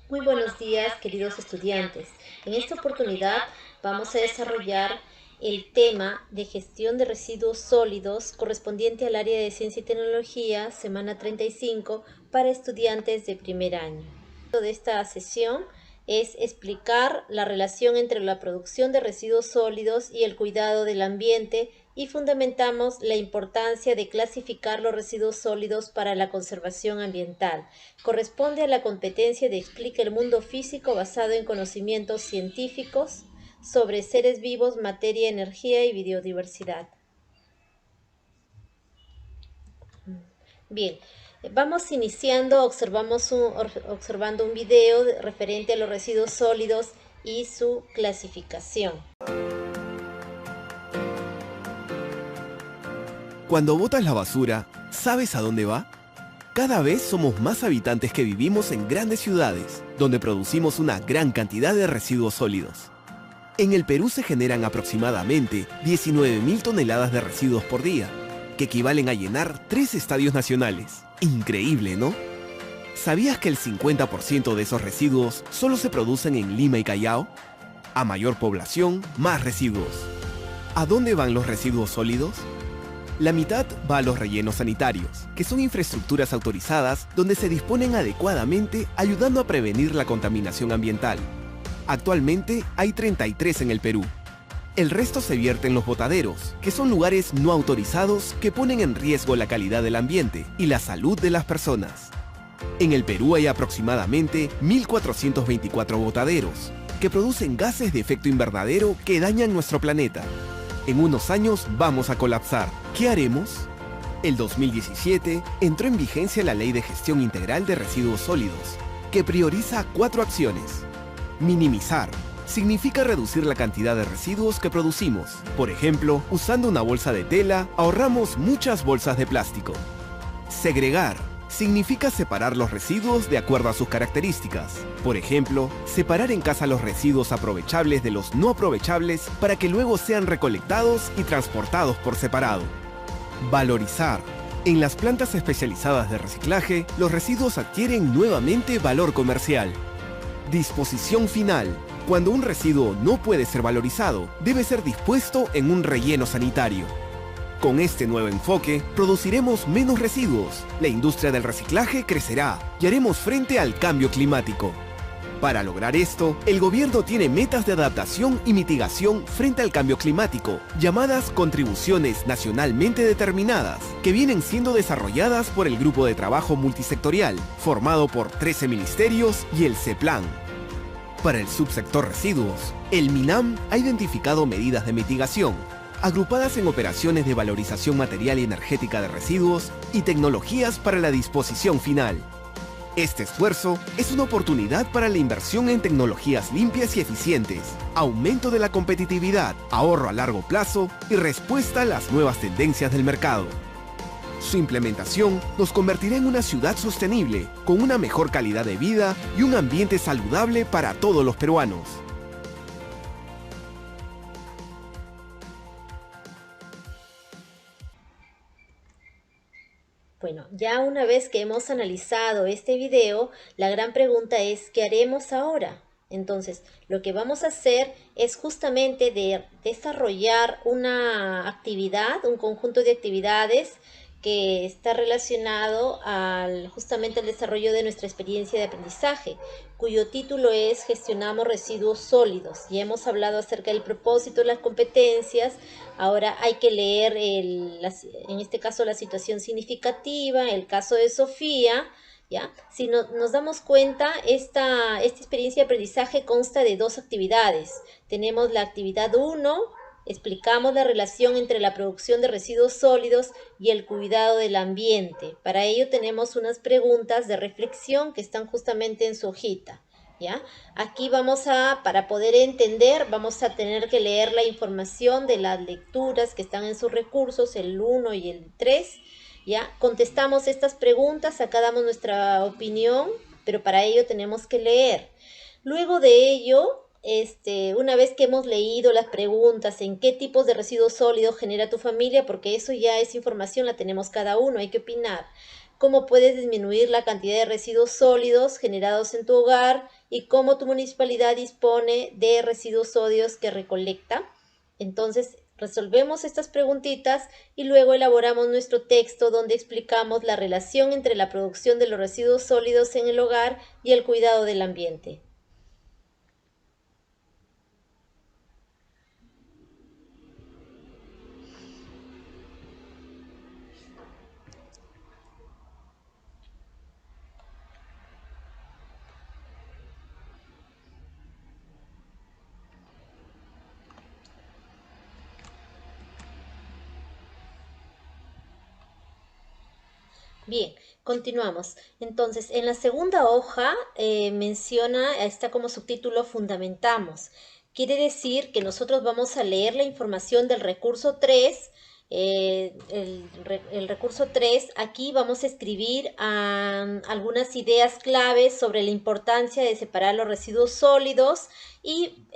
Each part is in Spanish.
Muy buenos días, queridos estudiantes. En esta oportunidad vamos a desarrollar el tema de gestión de residuos sólidos correspondiente al área de Ciencia y Tecnología, semana 35, para estudiantes de primer año. De esta sesión es explicar la relación entre la producción de residuos sólidos y el cuidado del ambiente y fundamentamos la importancia de clasificar los residuos sólidos para la conservación ambiental. Corresponde a la competencia de Explica el mundo físico basado en conocimientos científicos sobre seres vivos, materia, energía y biodiversidad. Bien, vamos iniciando, observando un video referente a los residuos sólidos y su clasificación. Cuando botas la basura, ¿sabes a dónde va? Cada vez somos más habitantes que vivimos en grandes ciudades, donde producimos una gran cantidad de residuos sólidos. En el Perú se generan aproximadamente 19.000 toneladas de residuos por día, que equivalen a llenar 3 estadios nacionales. Increíble, ¿no? ¿Sabías que el 50% de esos residuos solo se producen en Lima y Callao? A mayor población, más residuos. ¿A dónde van los residuos sólidos? La mitad va a los rellenos sanitarios, que son infraestructuras autorizadas donde se disponen adecuadamente ayudando a prevenir la contaminación ambiental. Actualmente hay 33 en el Perú. El resto se vierte en los botaderos, que son lugares no autorizados que ponen en riesgo la calidad del ambiente y la salud de las personas. En el Perú hay aproximadamente 1.424 botaderos, que producen gases de efecto invernadero que dañan nuestro planeta. En unos años vamos a colapsar. ¿Qué haremos? El 2017 entró en vigencia la Ley de Gestión Integral de Residuos Sólidos, que prioriza 4 acciones. Minimizar. Significa reducir la cantidad de residuos que producimos. Por ejemplo, usando una bolsa de tela, ahorramos muchas bolsas de plástico. Segregar. Significa separar los residuos de acuerdo a sus características. Por ejemplo, separar en casa los residuos aprovechables de los no aprovechables para que luego sean recolectados y transportados por separado. Valorizar. En las plantas especializadas de reciclaje, los residuos adquieren nuevamente valor comercial. Disposición final. Cuando un residuo no puede ser valorizado, debe ser dispuesto en un relleno sanitario. Con este nuevo enfoque, produciremos menos residuos, la industria del reciclaje crecerá y haremos frente al cambio climático. Para lograr esto, el gobierno tiene metas de adaptación y mitigación frente al cambio climático, llamadas contribuciones nacionalmente determinadas, que vienen siendo desarrolladas por el Grupo de Trabajo Multisectorial, formado por 13 ministerios y el CEPLAN. Para el subsector residuos, el MINAM ha identificado medidas de mitigación, agrupadas en operaciones de valorización material y energética de residuos y tecnologías para la disposición final. Este esfuerzo es una oportunidad para la inversión en tecnologías limpias y eficientes, aumento de la competitividad, ahorro a largo plazo y respuesta a las nuevas tendencias del mercado. Su implementación nos convertirá en una ciudad sostenible, con una mejor calidad de vida y un ambiente saludable para todos los peruanos. Bueno, ya una vez que hemos analizado este video, la gran pregunta es, ¿qué haremos ahora? Entonces, lo que vamos a hacer es justamente desarrollar una actividad, un conjunto de actividades que está relacionado justamente al desarrollo de nuestra experiencia de aprendizaje, cuyo título es Gestionamos residuos sólidos. Ya hemos hablado acerca del propósito, las competencias. Ahora hay que leer, en este caso, la situación significativa, el caso de Sofía. ¿Ya? Si nos damos cuenta, esta experiencia de aprendizaje consta de 2 actividades. Tenemos la actividad 1, explicamos la relación entre la producción de residuos sólidos y el cuidado del ambiente. Para ello tenemos unas preguntas de reflexión que están justamente en su hojita. ¿Ya? Aquí para poder entender, vamos a tener que leer la información de las lecturas que están en sus recursos, el 1 y el 3. ¿Ya? Contestamos estas preguntas, acá damos nuestra opinión, pero para ello tenemos que leer. Luego de ello, una vez que hemos leído las preguntas, en qué tipos de residuos sólidos genera tu familia, porque eso ya es información, la tenemos cada uno, hay que opinar. cómo puedes disminuir la cantidad de residuos sólidos generados en tu hogar y cómo tu municipalidad dispone de residuos sólidos que recolecta. Entonces, resolvemos estas preguntitas y luego elaboramos nuestro texto donde explicamos la relación entre la producción de los residuos sólidos en el hogar y el cuidado del ambiente. Bien, continuamos. Entonces, en la segunda hoja menciona, está como subtítulo Fundamentamos. Quiere decir que nosotros vamos a leer la información del recurso 3. El recurso 3, aquí vamos a escribir algunas ideas claves sobre la importancia de separar los residuos sólidos y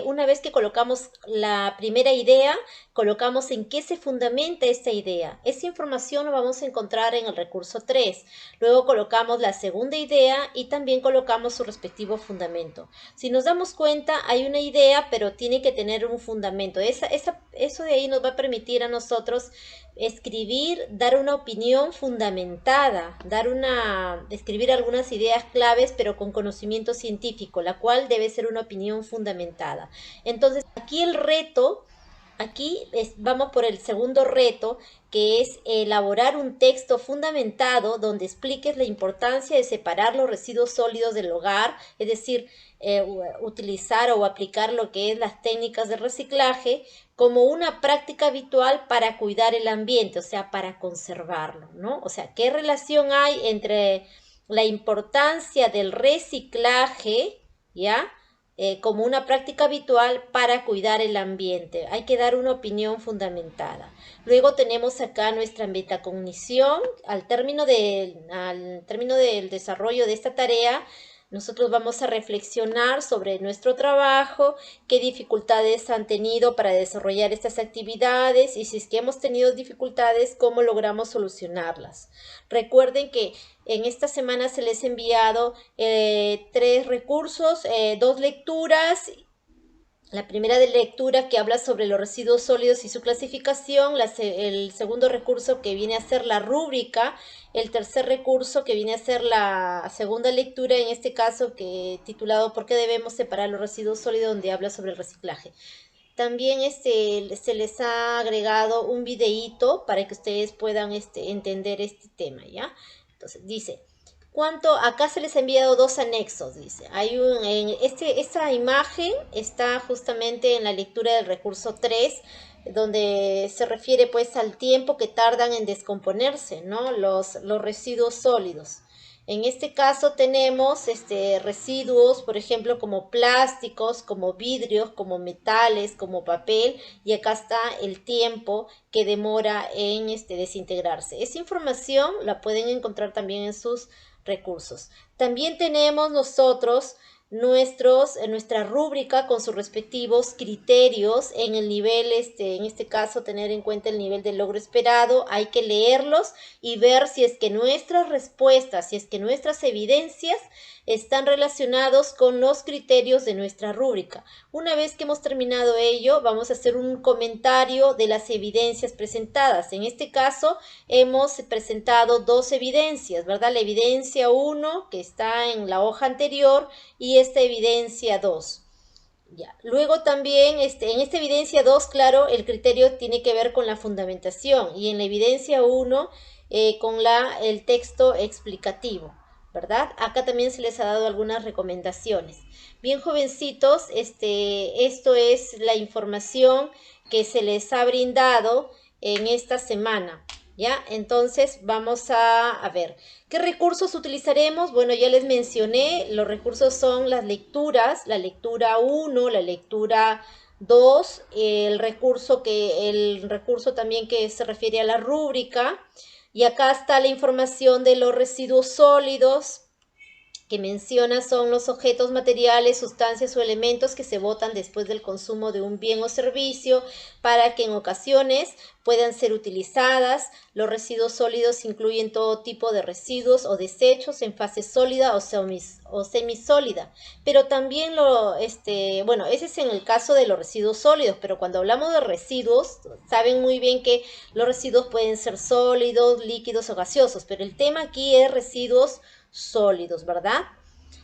una vez que colocamos la primera idea, colocamos en qué se fundamenta esta idea. Esa información la vamos a encontrar en el recurso 3. Luego colocamos la segunda idea y también colocamos su respectivo fundamento. Si nos damos cuenta, hay una idea, pero tiene que tener un fundamento. Eso de ahí nos va a permitir a nosotros escribir, dar una opinión fundamentada, escribir algunas ideas claves, pero con conocimiento científico, la cual debe ser una opinión fundamentada. Entonces, aquí el reto, vamos por el segundo reto, que es elaborar un texto fundamentado donde expliques la importancia de separar los residuos sólidos del hogar, es decir, utilizar o aplicar lo que es las técnicas de reciclaje como una práctica habitual para cuidar el ambiente, o sea, para conservarlo, ¿no? O sea, ¿qué relación hay entre la importancia del reciclaje, ya? Como una práctica habitual para cuidar el ambiente? Hay que dar una opinión fundamentada. Luego tenemos acá nuestra metacognición. Al término del desarrollo de esta tarea, nosotros vamos a reflexionar sobre nuestro trabajo, qué dificultades han tenido para desarrollar estas actividades y si es que hemos tenido dificultades, cómo logramos solucionarlas. Recuerden que en esta semana se les ha enviado 3 recursos, 2 lecturas. La primera de lectura que habla sobre los residuos sólidos y su clasificación, el segundo recurso que viene a ser la rúbrica, el tercer recurso que viene a ser la segunda lectura, en este caso titulado ¿Por qué debemos separar los residuos sólidos?, donde habla sobre el reciclaje. También se les ha agregado un videíto para que ustedes puedan entender este tema, ¿ya? Entonces dice... Acá se les ha enviado 2 anexos, dice. Esta imagen está justamente en la lectura del recurso 3, donde se refiere pues al tiempo que tardan en descomponerse, ¿no? Los residuos sólidos. En este caso tenemos residuos, por ejemplo, como plásticos, como vidrios, como metales, como papel, y acá está el tiempo que demora en desintegrarse. Esa información la pueden encontrar también en sus recursos. También tenemos nosotros nuestra rúbrica con sus respectivos criterios en el nivel, en este caso tener en cuenta el nivel de logro esperado. Hay que leerlos y ver si es que nuestras respuestas, si es que nuestras evidencias están relacionados con los criterios de nuestra rúbrica. Una vez que hemos terminado ello, vamos a hacer un comentario de las evidencias presentadas. En este caso, hemos presentado 2 evidencias, ¿verdad? La evidencia 1, que está en la hoja anterior, y esta evidencia 2. Ya. Luego también, en esta evidencia 2, claro, el criterio tiene que ver con la fundamentación, y en la evidencia 1, con el texto explicativo, ¿verdad? Acá también se les ha dado algunas recomendaciones. Bien, jovencitos, esto es la información que se les ha brindado en esta semana, ¿ya? Entonces vamos a ver, ¿qué recursos utilizaremos? Bueno, ya les mencioné, los recursos son las lecturas, la lectura 1, la lectura 2, el recurso también que se refiere a la rúbrica. Y acá está la información de los residuos sólidos, que menciona son los objetos materiales, sustancias o elementos que se botan después del consumo de un bien o servicio para que en ocasiones puedan ser utilizadas. Los residuos sólidos incluyen todo tipo de residuos o desechos en fase sólida o semisólida, pero también bueno, ese es en el caso de los residuos sólidos, pero cuando hablamos de residuos, saben muy bien que los residuos pueden ser sólidos, líquidos o gaseosos, pero el tema aquí es residuos sólidos, ¿verdad?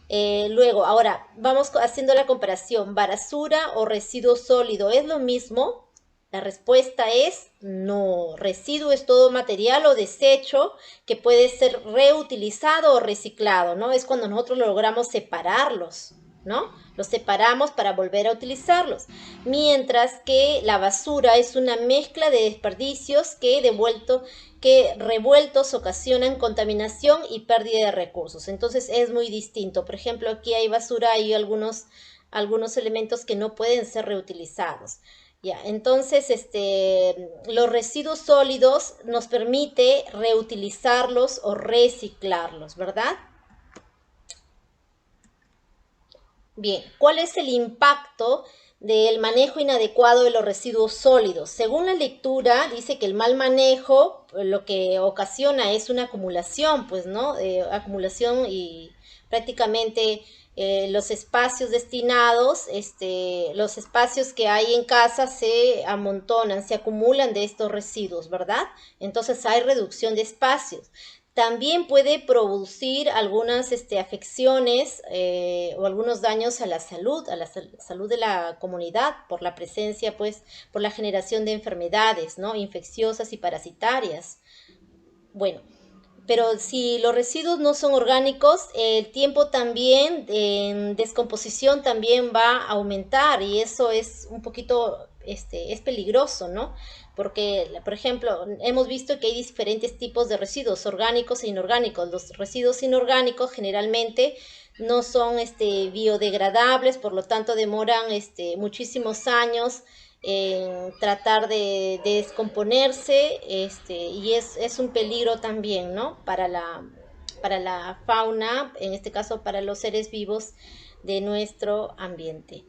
Luego, ahora, vamos haciendo la comparación. ¿Basura o residuo sólido es lo mismo? La respuesta es no. Residuo es todo material o desecho que puede ser reutilizado o reciclado, ¿no? Es cuando nosotros logramos separarlos, ¿no? Los separamos para volver a utilizarlos. Mientras que la basura es una mezcla de desperdicios que revueltos ocasionan contaminación y pérdida de recursos. Entonces es muy distinto. Por ejemplo, aquí hay basura, hay algunos elementos que no pueden ser reutilizados. Ya, entonces, los residuos sólidos nos permite reutilizarlos o reciclarlos, ¿verdad? Bien, ¿cuál es el impacto del manejo inadecuado de los residuos sólidos? Según la lectura, dice que el mal manejo lo que ocasiona es una acumulación, pues, ¿no? Acumulación y prácticamente los espacios destinados, los espacios que hay en casa se amontonan, se acumulan de estos residuos, ¿verdad? Entonces hay reducción de espacios. También puede producir algunas afecciones o algunos daños a la salud de la comunidad por la presencia, pues, por la generación de enfermedades, ¿no? Infecciosas y parasitarias. Bueno, pero si los residuos no son orgánicos, el tiempo también en descomposición también va a aumentar y eso es un poquito, es peligroso, ¿no? Porque, por ejemplo, hemos visto que hay diferentes tipos de residuos orgánicos e inorgánicos. Los residuos inorgánicos generalmente no son biodegradables, por lo tanto demoran muchísimos años en tratar de descomponerse, y es un peligro también, ¿no? Para la fauna, en este caso para los seres vivos de nuestro ambiente.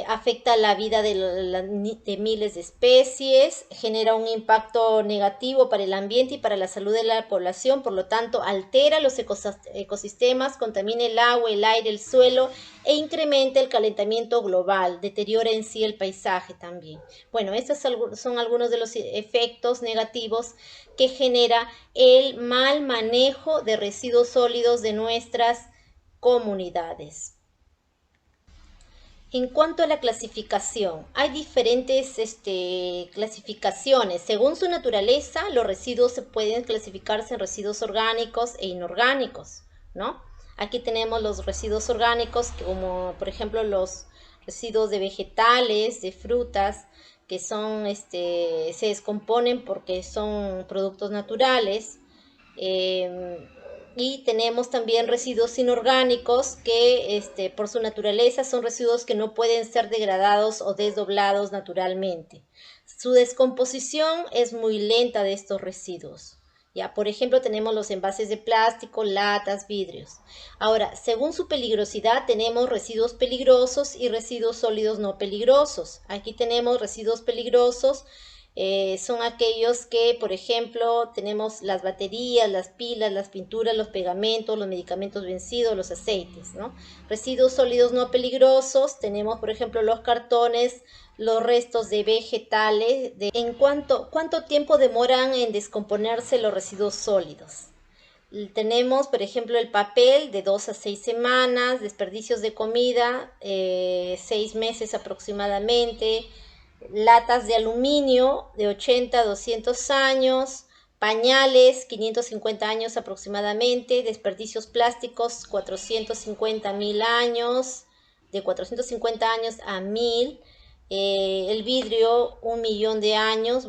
Afecta la vida de miles de especies, genera un impacto negativo para el ambiente y para la salud de la población, por lo tanto altera los ecosistemas, contamina el agua, el aire, el suelo e incrementa el calentamiento global, deteriora en sí el paisaje también. Bueno, estos son algunos de los efectos negativos que genera el mal manejo de residuos sólidos de nuestras comunidades. En cuanto a la clasificación, hay diferentes clasificaciones. Según su naturaleza, los residuos se pueden clasificarse en residuos orgánicos e inorgánicos, ¿no? Aquí tenemos los residuos orgánicos, como por ejemplo los residuos de vegetales, de frutas, que se descomponen porque son productos naturales. Y tenemos también residuos inorgánicos que por su naturaleza son residuos que no pueden ser degradados o desdoblados naturalmente. Su descomposición es muy lenta de estos residuos. Ya, por ejemplo, tenemos los envases de plástico, latas, vidrios. Ahora, según su peligrosidad, tenemos residuos peligrosos y residuos sólidos no peligrosos. Aquí tenemos residuos peligrosos. Son aquellos que, por ejemplo, tenemos las baterías, las pilas, las pinturas, los pegamentos, los medicamentos vencidos, los aceites, ¿no? Residuos sólidos no peligrosos, tenemos, por ejemplo, los cartones, los restos de vegetales. ¿Cuánto tiempo demoran en descomponerse los residuos sólidos? Tenemos, por ejemplo, el papel de 2 a 6 semanas, desperdicios de comida, 6 meses aproximadamente, latas de aluminio de 80 a 200 años, pañales 550 años aproximadamente, desperdicios plásticos 450.000 años, de 450 años a 1000, el vidrio 1 millón de años.